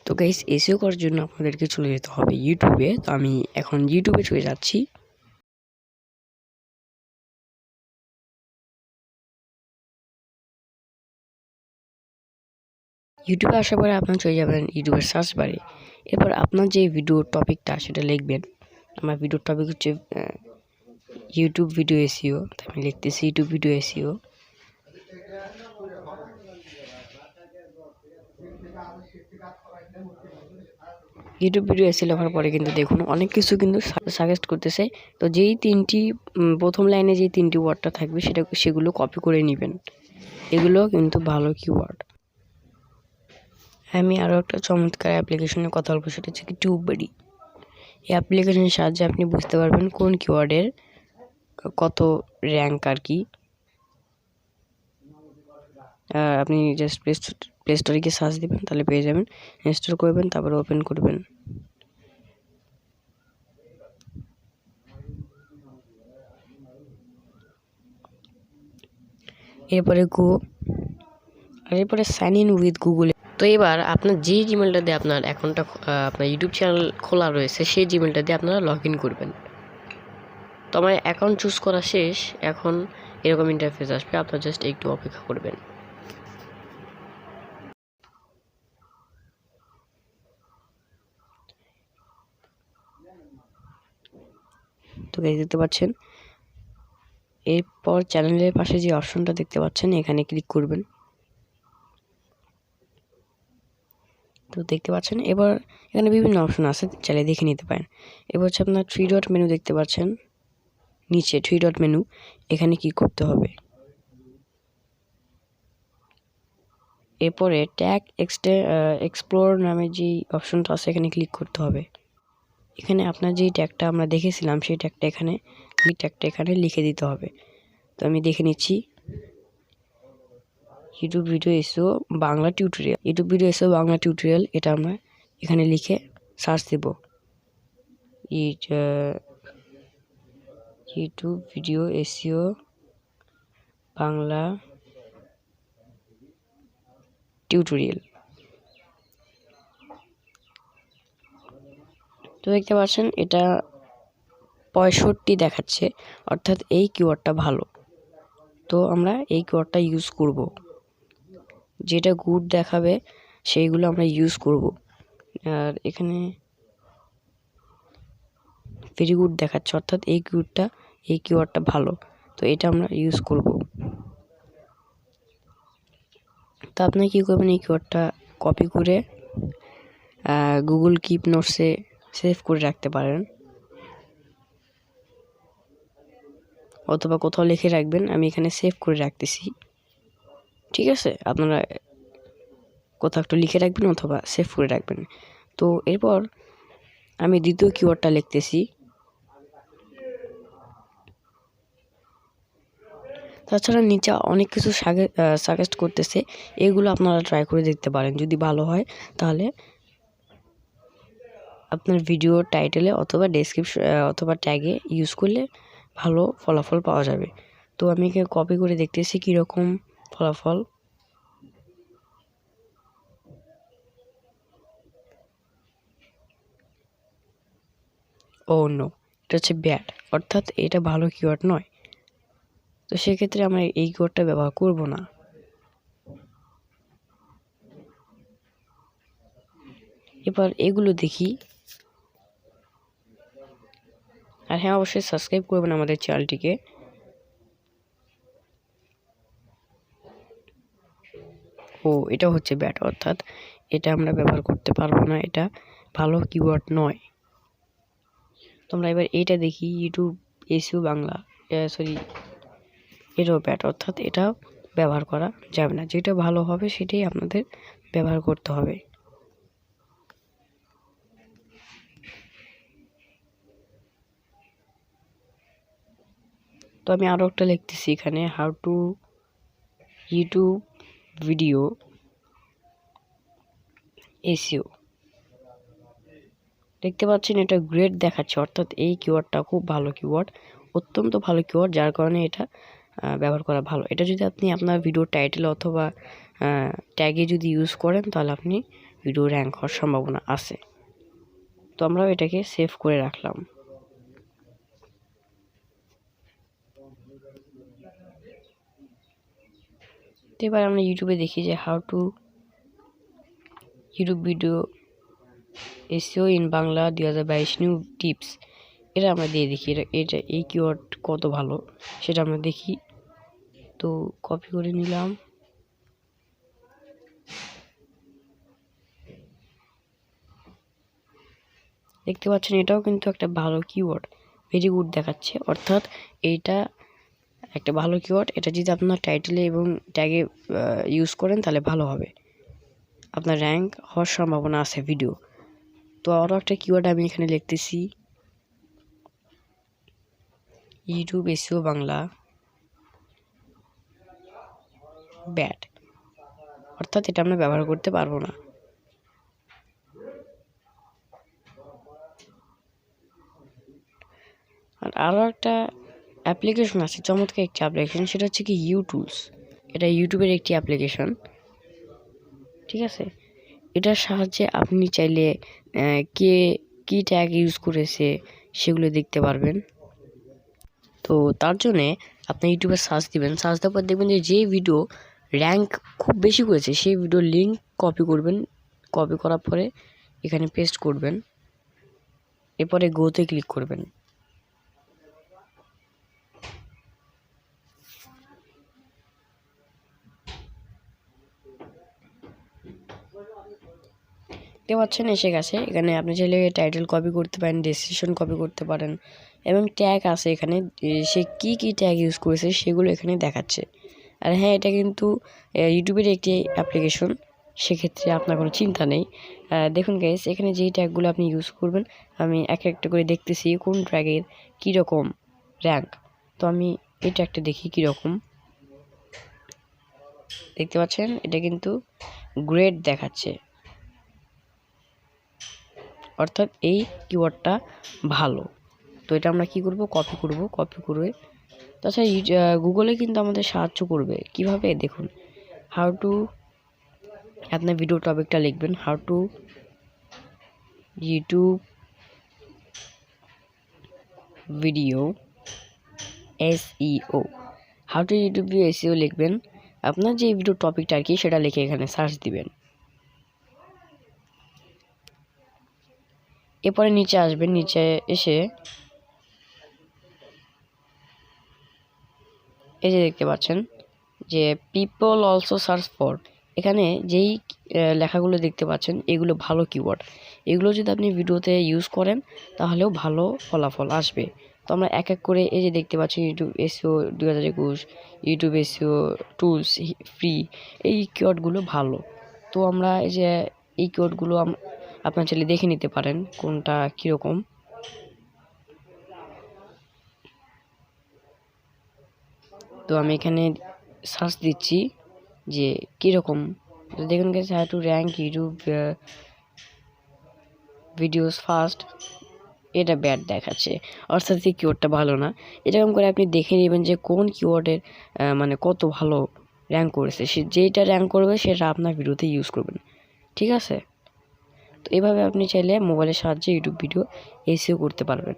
তো guys SEO করার জন্য আপনাদেরকে চলে যেতে হবে ইউটিউবে। তো আমি এখন ইউটিউবে চলে যাচ্ছি। ইউটিউবে আসার পরে আপনারা চলে যাবেন ইউটিউবের সার্চ বারে। এরপর আপনার যে ভিডিও টপিকটা সেটা লিখবেন। আমার ভিডিওর টপিক হচ্ছে ইউটিউব ভিডিও এসইও। তাই আমি লিখতেছি YouTube video SEO. YouTube video এসে লেখার পরে কিন্তু দেখুন অনেক কিছু কিন্তু সাজেস্ট করতেছে। তো যেই তিনটি প্রথম লাইনে যে তিনটি ওয়ার্ডটা থাকবে সেগুলো কপি করে নেবেন। এগুলো কিন্তু ভালো কিওয়ার্ড। আমি আরও একটা চমৎকার অ্যাপ্লিকেশনের কথা বলবো, সেটা হচ্ছে টিউববাডি। এই অ্যাপ্লিকেশনের সাহায্যে আপনি বুঝতে পারবেন কোন কিওয়ার্ডের কত র্যাঙ্ক আর কি। আপনি জাস্ট প্লে স্টোরে গিয়ে সার্চ দিবেন, তাহলে পেয়ে যাবেন। ইনস্টল করবেন, তারপরে ওপেন করবেন। এরপরে এরপরে সাইন ইন উইথ গুগলে। তো এবার আপনার যে জিমেলটা দিয়ে আপনার অ্যাকাউন্টটা আপনার ইউটিউব চ্যানেল খোলা রয়েছে সেই জিমেলটা দিয়ে আপনারা লগ ইন করবেন। তো আমার অ্যাকাউন্ট চুজ করা শেষ। এখন এরকম ইন্টারফেস আসবে, আপনারা জাস্ট একটু অপেক্ষা করবেন। তো গাইস দেখতে পাচ্ছেন, এরপর চ্যানেলের পাশে যে অপশনটা দেখতে পাচ্ছেন এখানে ক্লিক করবেন। তো দেখতে পাচ্ছেন এবার এখানে বিভিন্ন অপশন আছে, চাইলে দেখে নিতে পারেন। এবার হচ্ছে আপনার 3 ডট মেনু দেখতে পাচ্ছেন নিচে, 3 ডট মেনু, এখানে কি করতে হবে। এরপরে ট্যাগ এক্সপ্লোর নামে যে অপশনটা আছে এখানে ক্লিক করতে হবে। এখানে আপনার যেই ট্যাগটা আমরা দেখেছিলাম সেই ট্যাগটা এখানে লিখে দিতে হবে। তো আমি দেখে নিচ্ছি, YouTube video SEO Bangla tutorial. YouTube video SEO Bangla tutorial, এটা আমরা এখানে লিখে সার্চ দেব। YouTube video SEO Bangla tutorial. তো দেখতে পাচ্ছেন এটা 65 দেখাচ্ছে, অর্থাৎ এই কিওয়ার্ডটা ভালো। তো আমরা এই কিওয়ার্ডটা ইউজ করব, যেটা গুড দেখাবে সেইগুলো আমরা ইউজ করব। আর এখানে ভেরি গুড দেখাচ্ছে, অর্থাৎ এই কিওয়ার্ডটা ভালো, তো এটা আমরা ইউজ করব। তো আপনি কী করবেন, এই কিওয়ার্ডটা কপি করে গুগল কিপ নোটসে সেভ করে রাখতে পারেন, অথবা কোথাও লিখে রাখবেন। আমি এখানে সেভ করে রাখতেছি, ঠিক আছে? আপনারা কোথাও একটু লিখে রাখবেন অথবা সেভ করে রাখবেন। তো এরপর আমি দ্বিতীয় কিওয়ার্ডটা লিখতেছি। তাছাড়া নিচে অনেক কিছু সাজেস্ট করতেছে, এগুলো আপনারা ট্রাই করে দেখতে পারেন। যদি ভালো হয় তাহলে আপনার ভিডিও টাইটেলে অথবা ডেসক্রিপশন অথবা ট্যাগে ইউজ করলে ভালো ফলাফল পাওয়া যাবে। তো আমি কপি করে দেখতেছি কীরকম ফলাফল। ও নো, এটা হচ্ছে ব্যাড, অর্থাৎ এটা ভালো কিওয়ার্ড নয়। তো সেক্ষেত্রে আমরা এই কিওয়ার্ডটা ব্যবহার করব না। এবার এগুলো দেখি। আর হ্যাঁ, অবশ্যই সাবস্ক্রাইব করবেন আমাদের চ্যানেলটিকে। ও, এটা হচ্ছে ব্যাড, অর্থাৎ এটা আমরা ব্যবহার করতে পারবো না, এটা ভালো কিওয়ার্ড নয়। তোমরা এবার এইটা দেখি, ইউটিউব এসইও বাংলা, সরি, এটাও ব্যাড, অর্থাৎ এটা ব্যবহার করা যাবে না। যেটা ভালো হবে সেটাই আপনাদের ব্যবহার করতে হবে। তো আমি আরও একটা লিখতেছি এখানে, how to YouTube video SEO. দেখতে পাচ্ছেন এটা গ্রেড দেখাচ্ছে, অর্থাৎ এই কিওয়ার্ডটা খুব ভালো কিওয়ার্ড, অত্যন্ত ভালো কিওয়ার্ড, যার কারণে এটা ব্যবহার করা ভালো। এটা যদি আপনি আপনার ভিডিও টাইটেল অথবা ট্যাগে যদি ইউজ করেন তাহলে আপনি ভিডিও র্যাঙ্ক হওয়ার সম্ভাবনা আছে। তো আমরা এটাকে সেভ করে রাখলাম। তো এবার আমরা ইউটিউবে দেখি যে how to YouTube video SEO in Bangla 2022 new tips. এটা আমরা দিয়ে দেখি এটা এই কিওয়ার্ড কত ভালো সেটা আমরা দেখি। তো কপি করে নিলাম। দেখতে পাচ্ছেন এটাও কিন্তু একটা ভালো কিওয়ার্ড, ভেরি গুড দেখাচ্ছে। অর্থাৎ এইটা একটা ভালো কিওয়ার্ড। এটা যদি আপনার টাইটেলে এবং ট্যাগে ইউজ করেন তাহলে ভালো হবে, আপনার র্যাঙ্ক হওয়ার সম্ভাবনা আছে ভিডিও। তো আরও একটা কিওয়ার্ড আমি এখানে লিখতেছি, ইউটিউব এসইও বাংলা ব্যাড। অর্থাৎ এটা আমরা ব্যবহার করতে পারবো না। আর আরও একটা অ্যাপ্লিকেশন আছে, চমৎকার একটি অ্যাপ্লিকেশন, সেটা হচ্ছে কি ইউটুলস। এটা ইউটিউবের একটি অ্যাপ্লিকেশন, ঠিক আছে। এটার সাহায্যে আপনি চাইলে কে কী ট্যাগ ইউজ করেছে সেগুলো দেখতে পারবেন। তো তার জন্যে আপনি ইউটিউবে সার্চ দিবেন, সার্চ দেওয়ার পর দেখবেন যে ভিডিও র্যাঙ্ক খুব বেশি করেছে সেই ভিডিওর লিঙ্ক কপি করবেন। কপি করার পরে এখানে পেস্ট করবেন, এরপরে গোতে ক্লিক করবেন। দেখতে পাচ্ছেন এসে গেছে। এখানে আপনি চাইলে টাইটেল কপি করতে পারেন, ডেসক্রিপশন কপি করতে পারেন, এবং ট্যাগ আছে এখানে, সে কি ট্যাগ ইউজ করেছে সেগুলো এখানে দেখাচ্ছে। আর হ্যাঁ, এটা কিন্তু ইউটিউবের একটি অ্যাপ্লিকেশন, সেক্ষেত্রে আপনার কোনো চিন্তা নেই। দেখুন গাইস, এখানে যেই ট্যাগগুলো আপনি ইউজ করবেন আমি এক একটা করে দেখতেছি কোন ট্যাগের কীরকম র্যাঙ্ক। তো আমি এই ট্যাগটা দেখি কীরকম। দেখতে পাচ্ছেন এটা কিন্তু গ্রেড দেখাচ্ছে, অর্থাৎ এই কিওয়ার্ডটা ভালো। তো এটা আমরা কি করব, কপি করব। কপি করে তাছাড়া গুগলে কিন্তু আমাদের সাহায্য করবে কিভাবে, দেখুন হাউ টু, আপনার ভিডিও টপিকটা লিখবেন how to YouTube video SEO, how to YouTube video SEO লিখবেন। আপনার যে ভিডিও টপিকটা আর কি সেটা লিখে এখানে সার্চ দিবেন। এরপরে নিচে আসবেন, নিচে এসে এই যে দেখতে পাচ্ছেন যে পিপল অলসো সার্চ ফর, এখানে যেই লেখাগুলো দেখতে পাচ্ছেন এগুলো ভালো কিওয়ার্ড। এগুলো যদি আপনি ভিডিওতে ইউজ করেন তাহলেও ভালো ফলাফল আসবে। তো আমরা এক এক করে এই যে দেখতে পাচ্ছি YouTube SEO 2021, YouTube SEO tools free, এই কিওয়ার্ডগুলো ভালো। তো আমরা এই যে এই কিওয়ার্ডগুলো আপনার চাইলে দেখে নিতে পারেন কোনটা কীরকম। তো আমি এখানে সার্চ দিচ্ছি যে কীরকম, দেখুন গেছে how to rank YouTube videos first, এটা ব্যাড দেখাচ্ছে, অর্থাৎ এই কিওয়ার্ডটা ভালো না। এরকম করে আপনি দেখে নেবেন যে কোন কিওয়ার্ডের মানে কত ভালো র্যাঙ্ক করেছে, সে যেইটা র্যাঙ্ক করবে সেটা আপনার ভিডিওতে ইউজ করবেন, ঠিক আছে। তো এভাবে আপনি চাইলে মোবাইলের সাহায্যে ইউটিউব ভিডিও এসইও করতে পারবেন।